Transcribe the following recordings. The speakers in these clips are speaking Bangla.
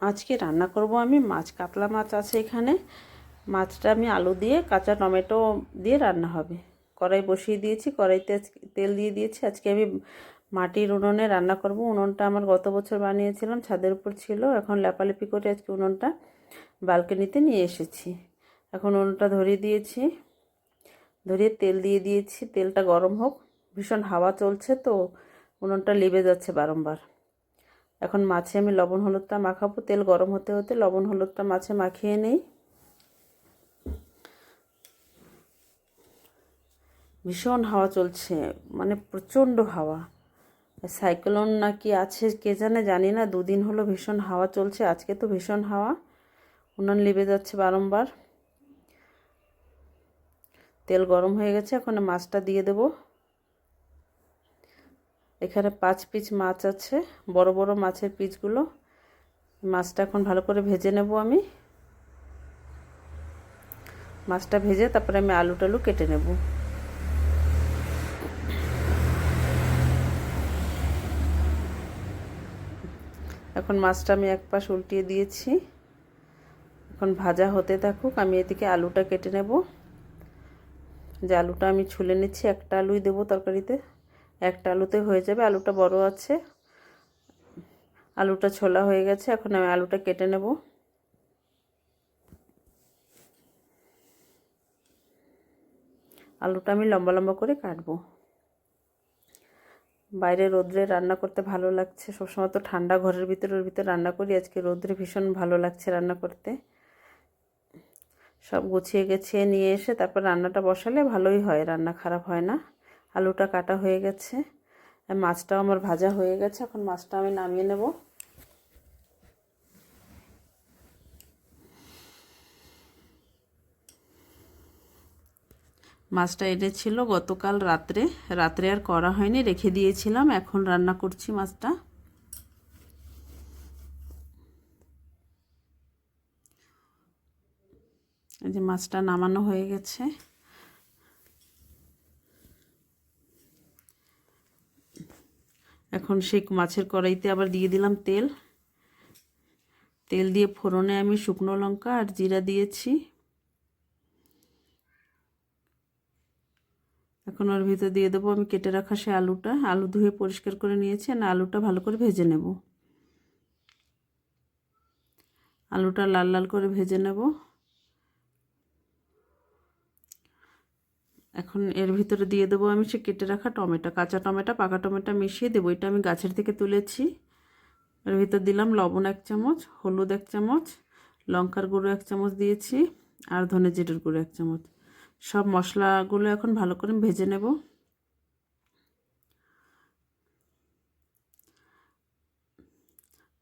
আজকে রান্না করব আমি মাছ, কাতলা মাছ আছে এখানে। মাছটা আমি আলু দিয়ে কাঁচা টমেটো দিয়ে রান্না হবে। কড়াই বসিয়ে দিয়েছি, কড়াইতে তেল দিয়ে দিয়েছি। আজকে আমি মাটির উনুনে রান্না করব। উনুনটা আমার গত বছর বানিয়েছিলাম, ছাদের উপর ছিল। এখন লেপালেপি করে আজকে উনুনটা বালকনিতে নিয়ে এসেছি। এখন উনুনটা ধরিয়ে দিয়েছি, ধরিয়ে তেল দিয়ে দিয়েছি। তেলটা গরম হোক, ভীষণ হাওয়া চলছে তো উনুনটা লিভে যাচ্ছে বারংবার। এখন মাছে আমি লবণ হলুদটা মাখাবো। তেল গরম হতে হতে লবণ হলুদটা মাছে মাখিয়ে নেই। ভীষণ হাওয়া চলছে, মানে প্রচণ্ড হাওয়া। সাইক্লোন নাকি আছে কে জানে, জানি না। দুদিন হলো ভীষণ হাওয়া চলছে, আজকে তো ভীষণ হাওয়া। উনুন লিভে যাচ্ছে বারংবার। তেল গরম হয়ে গেছে, এখন মাছটা দিয়ে দেব। এখানে 5 পিস মাছ আছে, বড় বড় মাছের পিসগুলো। মাছটা এখন ভালো করে ভেজে নেব আমি। মাছটা ভেজে তারপরে আমি আলু টালু কেটে নেব। এখন মাছটা আমি এক পাশ উল্টিয়ে দিয়েছি। এখন ভাজা হতে থাকুক, আমি এদিকে আলুটা কেটে নেব। যে আলুটা আমি ছুলে নিচ্ছি, একটা আলুই দেবো তরকারিতে। একটা আলুতে হয়ে যাবে, আলুটা বড় আছে। আলুটা ছোলা হয়ে গেছে, এখন আমি আলুটা কেটে নেব। আলুটা আমি লম্বা লম্বা করে কাটবো। বাইরে রোদ্রে রান্না করতে ভালো লাগছে। সবসময় তো ঠান্ডা ঘরের ভিতরে রান্না করি, আজকে রোদ্রে ভীষণ ভালো লাগছে রান্না করতে। সব গুছিয়ে গেছিয়ে নিয়ে এসে তারপর রান্নাটা বসালে ভালোই হয়, রান্না খারাপ হয় না। আলুটা কাটা হয়ে গেছে, মাছটাও আমার ভাজা হয়ে গেছে। এখন মাছটা আমি নামিয়ে নেব। মাছটা এনেছিল গতকাল রাত্রে, রাত্রে আর করা হয়নি, রেখে দিয়েছিলাম। এখন রান্না করছি মাছটা। এই যে মাছটা নামানো হয়ে গেছে। এখন সেই মাছের কড়াইতে আবার দিয়ে দিলাম তেল। তেল দিয়ে ফোড়নে আমি শুকনো লঙ্কা আর জিরা দিয়েছি। এখন ওর ভিতর দিয়ে দেবো আমি কেটে রাখা সে আলুটা। আলু ধুয়ে পরিষ্কার করে নিয়েছি, আর আলুটা ভালো করে ভেজে নেব। আলুটা লাল লাল করে ভেজে নেব। এখন এর ভিতরে দিয়ে দেবো আমি সে কেটে রাখা টমেটো, কাঁচা টমেটো পাকা টমেটো মিশিয়ে দেবো। এটা আমি গাছের থেকে তুলেছি। এর ভিতর দিলাম লবণ 1 চামচ, হলুদ 1 চামচ, লঙ্কার গুঁড়ো 1 চামচ দিয়েছি, আর ধনে জিরের গুঁড়ো 1 চামচ। সব মশলাগুলো এখন ভালো করে ভেজে নেব।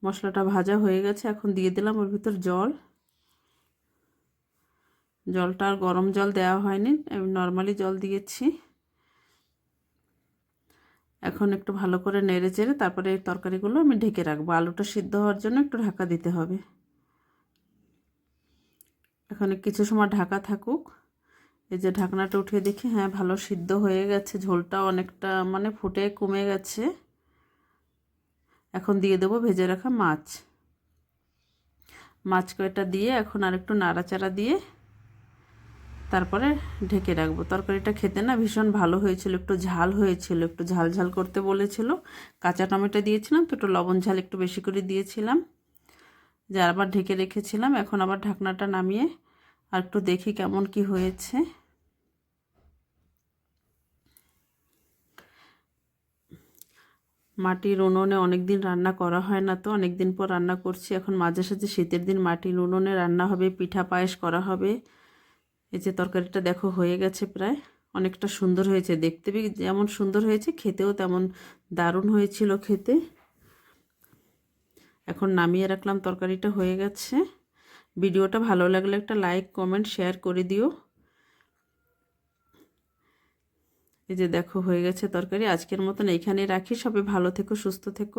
মশলাটা ভাজা হয়ে গেছে, এখন দিয়ে দিলাম ওর ভিতর জল। জলটা আর গরম জল দেওয়া হয়নি, আমি নর্মালি জল দিয়েছি। এখন একটু ভালো করে নেড়ে চেড়ে তারপরে এই তরকারিগুলো আমি ঢেকে রাখবো। আলুটা সিদ্ধ হওয়ার জন্য একটু ঢাকা দিতে হবে। এখন কিছু সময় ঢাকা থাকুক। এই যে ঢাকনাটা উঠিয়ে দেখি, হ্যাঁ ভালো সিদ্ধ হয়ে গেছে, ঝোলটা অনেকটা মানে ফুটে কমে গেছে। এখন দিয়ে দেবো ভেজে রাখা মাছ। মাছ কয়টা দিয়ে এখন আর একটু নাড়াচাড়া দিয়ে তারপরে ঢেকে রাখবো। তরকারিটা খেতে না ভীষণ ভালো হয়েছিল, একটু ঝাল হয়েছিল, একটু ঝাল ঝাল করতে বলেছিল। কাঁচা টমেটো দিয়েছিলাম তো একটু লবণ ঝাল একটু বেশি করে দিয়েছিলাম। যে আবার ঢেকে রেখেছিলাম। এখন আবার ঢাকনাটা নামিয়ে আর একটু দেখি কেমন কি হয়েছে। মাটির উনুনে অনেক দিন রান্না করা হয় না, তো অনেক দিন পর রান্না করছি। এখন মাঝে সাঝে শীতের দিন মাটির উনুনে রান্না হবে, পিঠা পায়েস করা হবে। এই যে তরকারিটা দেখো হয়ে গেছে প্রায়, অনেকটা সুন্দর হয়েছে দেখতে। যেমন সুন্দর হয়েছে খেতেও তেমন দারুণ হয়েছিল খেতে। এখন নামিয়ে রাখলাম, তরকারিটা হয়ে গেছে। ভিডিওটা ভালো লাগলে একটা লাইক কমেন্ট শেয়ার করে দিও। এই যে দেখো হয়ে গেছে তরকারি। আজকের মতন এইখানেই রাখি। সবাই ভালো থেকো, সুস্থ থেকো।